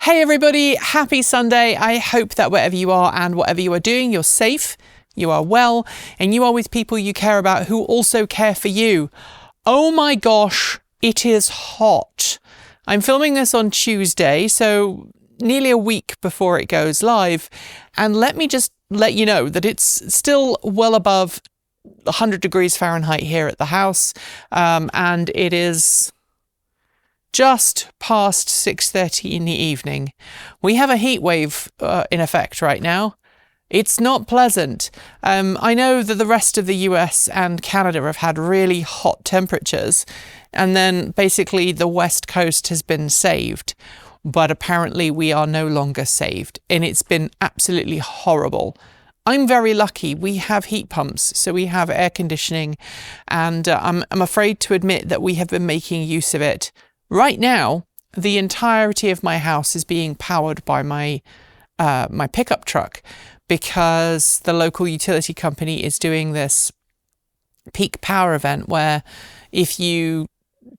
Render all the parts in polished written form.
Hey everybody, happy Sunday. I hope that wherever you are and whatever you are doing, you're safe, you are well, and you are with people you care about who also care for you. Oh my gosh, it is hot. I'm filming this on Tuesday, so nearly a week before it goes live. And let me just let you know that it's still well above 100 degrees Fahrenheit here at the house. And it is just past 6:30 in the evening. We have a heat wave in effect right now. It's not pleasant. I know that the rest of the US and Canada have had really hot temperatures, and then basically the West Coast has been saved. But apparently we are no longer saved, and it's been absolutely horrible. I'm very lucky. We have heat pumps, so we have air conditioning, and I'm afraid to admit that we have been making use of it. Right now, the entirety of my house is being powered by my pickup truck, because the local utility company is doing this peak power event where if you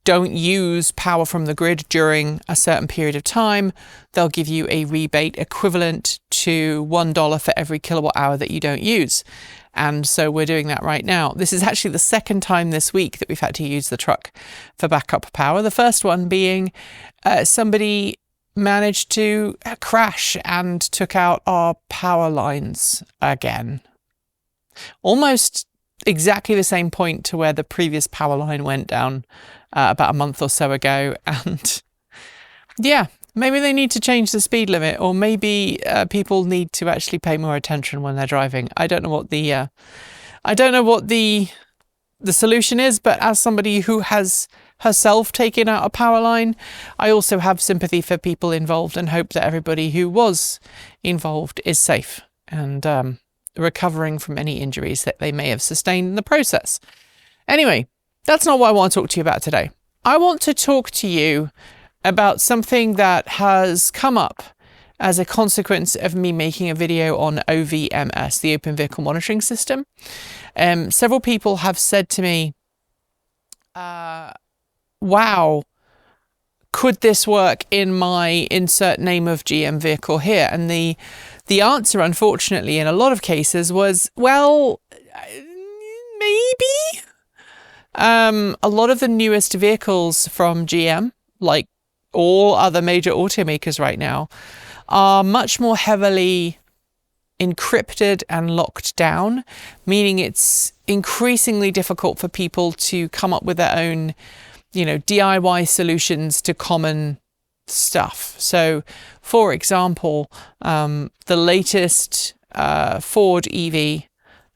don't use power from the grid during a certain period of time, they'll give you a rebate equivalent to $1 for every kilowatt hour that you don't use. And so we're doing that right now. This is actually the second time this week that we've had to use the truck for backup power. The first one being somebody managed to crash and took out our power lines again. Almost exactly the same point to where the previous power line went down about a month or so ago. And yeah, maybe they need to change the speed limit, or maybe people need to actually pay more attention when they're driving. I don't know what the solution is, but as somebody who has herself taken out a power line, I also have sympathy for people involved and hope that everybody who was involved is safe and recovering from any injuries that they may have sustained in the process. Anyway, that's not what I want to talk to you about today. I want to talk to you about something that has come up as a consequence of me making a video on OVMS, the Open Vehicle Monitoring System. Several people have said to me, wow, could this work in my insert name of GM vehicle here? And the answer, unfortunately, in a lot of cases was, well, maybe. A lot of the newest vehicles from GM, like all other major automakers right now, are much more heavily encrypted and locked down, meaning it's increasingly difficult for people to come up with their own, DIY solutions to common stuff. So, for example, the latest Ford EV,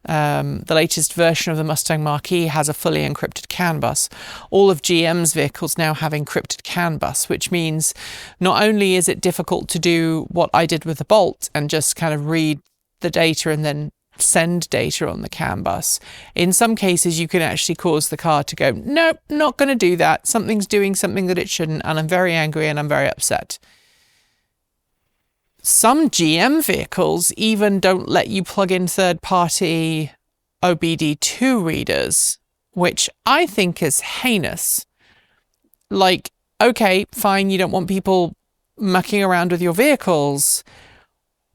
the latest version of the Mustang Mach-E has a fully encrypted CAN bus. All of GM's vehicles now have encrypted CAN bus, which means not only is it difficult to do what I did with the Bolt and just kind of read the data and then send data on the CAN bus. In some cases, you can actually cause the car to go, nope, not going to do that. Something's doing something that it shouldn't, and I'm very angry and I'm very upset. Some GM vehicles even don't let you plug in third-party OBD2 readers, which I think is heinous. Like, okay, fine, you don't want people mucking around with your vehicles,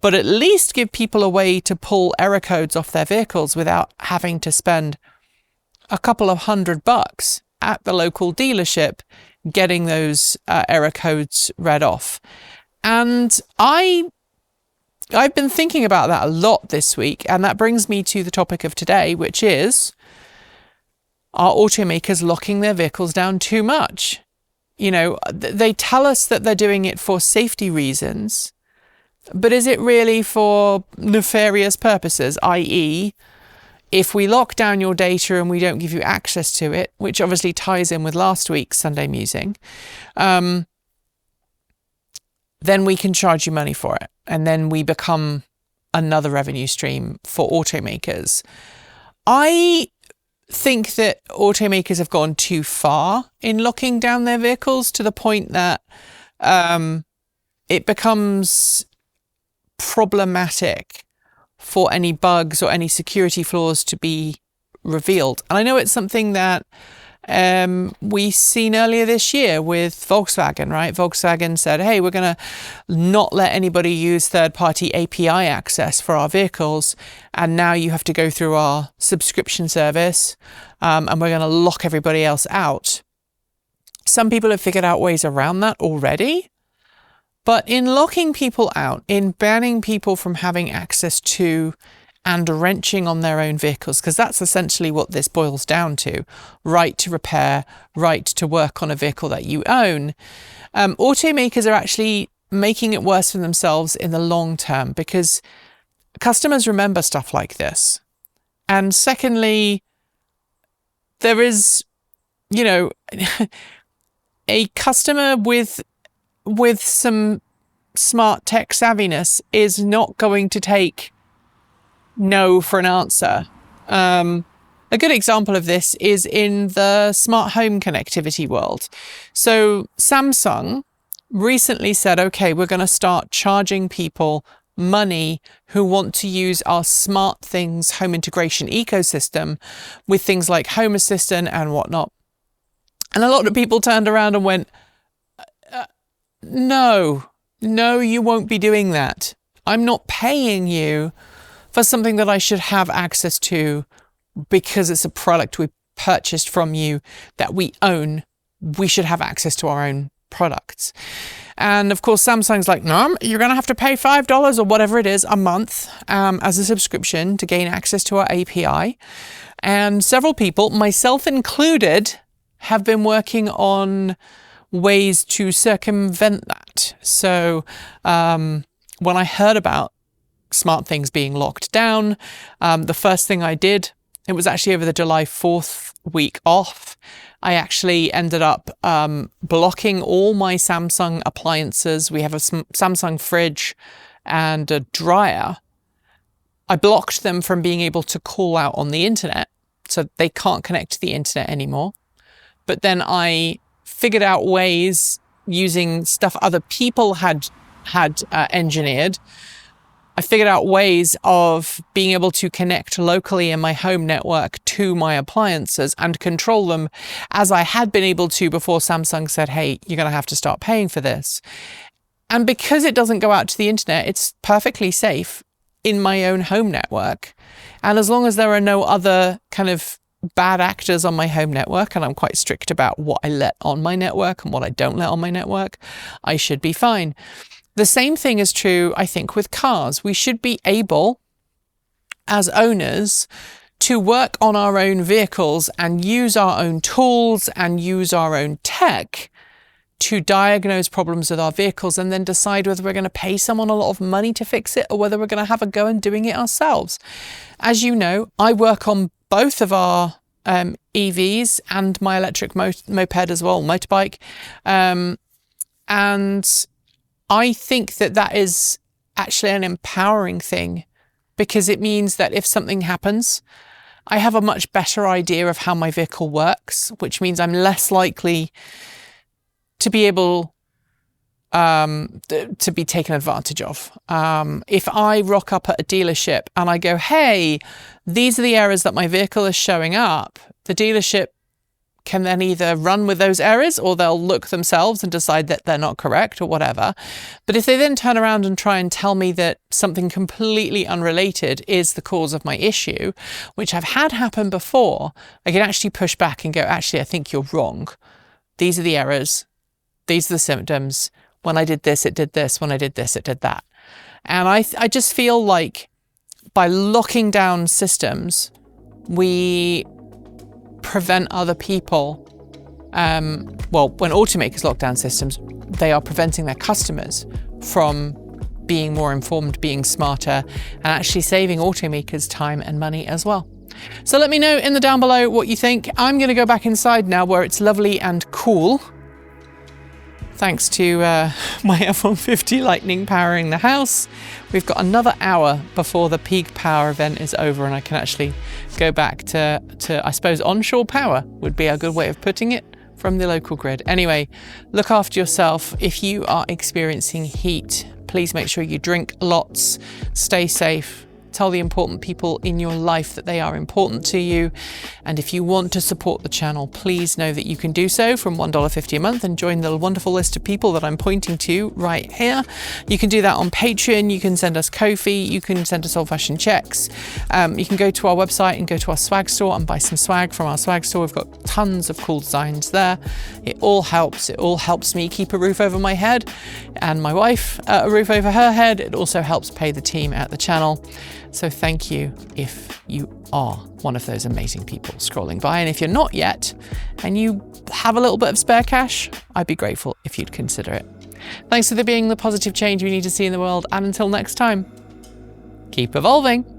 but at least give people a way to pull error codes off their vehicles without having to spend a couple of $100 at the local dealership getting those error codes read off. And I've been thinking about that a lot this week, and that brings me to the topic of today, which is, are automakers locking their vehicles down too much? They tell us that they're doing it for safety reasons, but is it really for nefarious purposes, i.e., if we lock down your data and we don't give you access to it, which obviously ties in with last week's Sunday Musing, then we can charge you money for it. And then we become another revenue stream for automakers. I think that automakers have gone too far in locking down their vehicles to the point that it becomes problematic for any bugs or any security flaws to be revealed. And I know it's something that we seen earlier this year with Volkswagen, right? Volkswagen said, hey, we're going to not let anybody use third-party API access for our vehicles. And now you have to go through our subscription service, and we're going to lock everybody else out. Some people have figured out ways around that already. But in locking people out, in banning people from having access to and wrenching on their own vehicles, because that's essentially what this boils down to, right to repair, right to work on a vehicle that you own, automakers are actually making it worse for themselves in the long term, because customers remember stuff like this. And secondly, there is, you know, a customer with some smart tech savviness is not going to take no for an answer. A good example of this is in the smart home connectivity world. So Samsung recently said, okay, we're going to start charging people money who want to use our smart things home integration ecosystem with things like Home Assistant and whatnot. And a lot of people turned around and went, no, you won't be doing that. I'm not paying you for something that I should have access to because it's a product we purchased from you that we own. We should have access to our own products. And of course, Samsung's like, no, you're going to have to pay $5 or whatever it is a month as a subscription to gain access to our API. And several people, myself included, have been working on ways to circumvent that. So when I heard about smart things being locked down, the first thing I did, it was actually over the July 4th week off, I actually ended up blocking all my Samsung appliances. We have a Samsung fridge and a dryer. I blocked them from being able to call out on the internet, so they can't connect to the internet anymore. But then I figured out ways using stuff other people had engineered. I figured out ways of being able to connect locally in my home network to my appliances and control them as I had been able to before Samsung said, hey, you're going to have to start paying for this. And because it doesn't go out to the internet, it's perfectly safe in my own home network. And as long as there are no other kind of bad actors on my home network, and I'm quite strict about what I let on my network and what I don't let on my network, I should be fine. The same thing is true, I think, with cars. We should be able, as owners, to work on our own vehicles and use our own tools and use our own tech to diagnose problems with our vehicles and then decide whether we're going to pay someone a lot of money to fix it or whether we're going to have a go in doing it ourselves. As you know, I work on both of our EVs and my electric moped as well, motorbike. And I think that is actually an empowering thing, because it means that if something happens, I have a much better idea of how my vehicle works, which means I'm less likely to be able to be taken advantage of. If I rock up at a dealership and I go, hey, these are the errors that my vehicle is showing up, the dealership can then either run with those errors or they'll look themselves and decide that they're not correct or whatever. But if they then turn around and try and tell me that something completely unrelated is the cause of my issue, which I've had happen before, I can actually push back and go, actually, I think you're wrong. These are the errors. These are the symptoms. When I did this, it did this. When I did this, it did that. And I just feel like by locking down systems, we prevent other people. Well, when automakers lock down systems, they are preventing their customers from being more informed, being smarter, and actually saving automakers time and money as well. So let me know in the down below what you think. I'm going to go back inside now where it's lovely and cool. Thanks to my F-150 Lightning powering the house. We've got another hour before the peak power event is over and I can actually go back to I suppose, onshore power would be a good way of putting it, from the local grid. Anyway, look after yourself. If you are experiencing heat, please make sure you drink lots, stay safe, Tell the important people in your life that they are important to you. And if you want to support the channel, please know that you can do so from $1.50 a month and join the wonderful list of people that I'm pointing to right here. You can do that on Patreon. You can send us Ko-fi. You can send us old-fashioned checks. You can go to our website and go to our swag store and buy some swag from our swag store. We've got tons of cool designs there. It all helps. It all helps me keep a roof over my head and my wife a roof over her head. It also helps pay the team at the channel. So thank you if you are one of those amazing people scrolling by. And if you're not yet and you have a little bit of spare cash, I'd be grateful if you'd consider it. Thanks for being the positive change we need to see in the world. And until next time, keep evolving.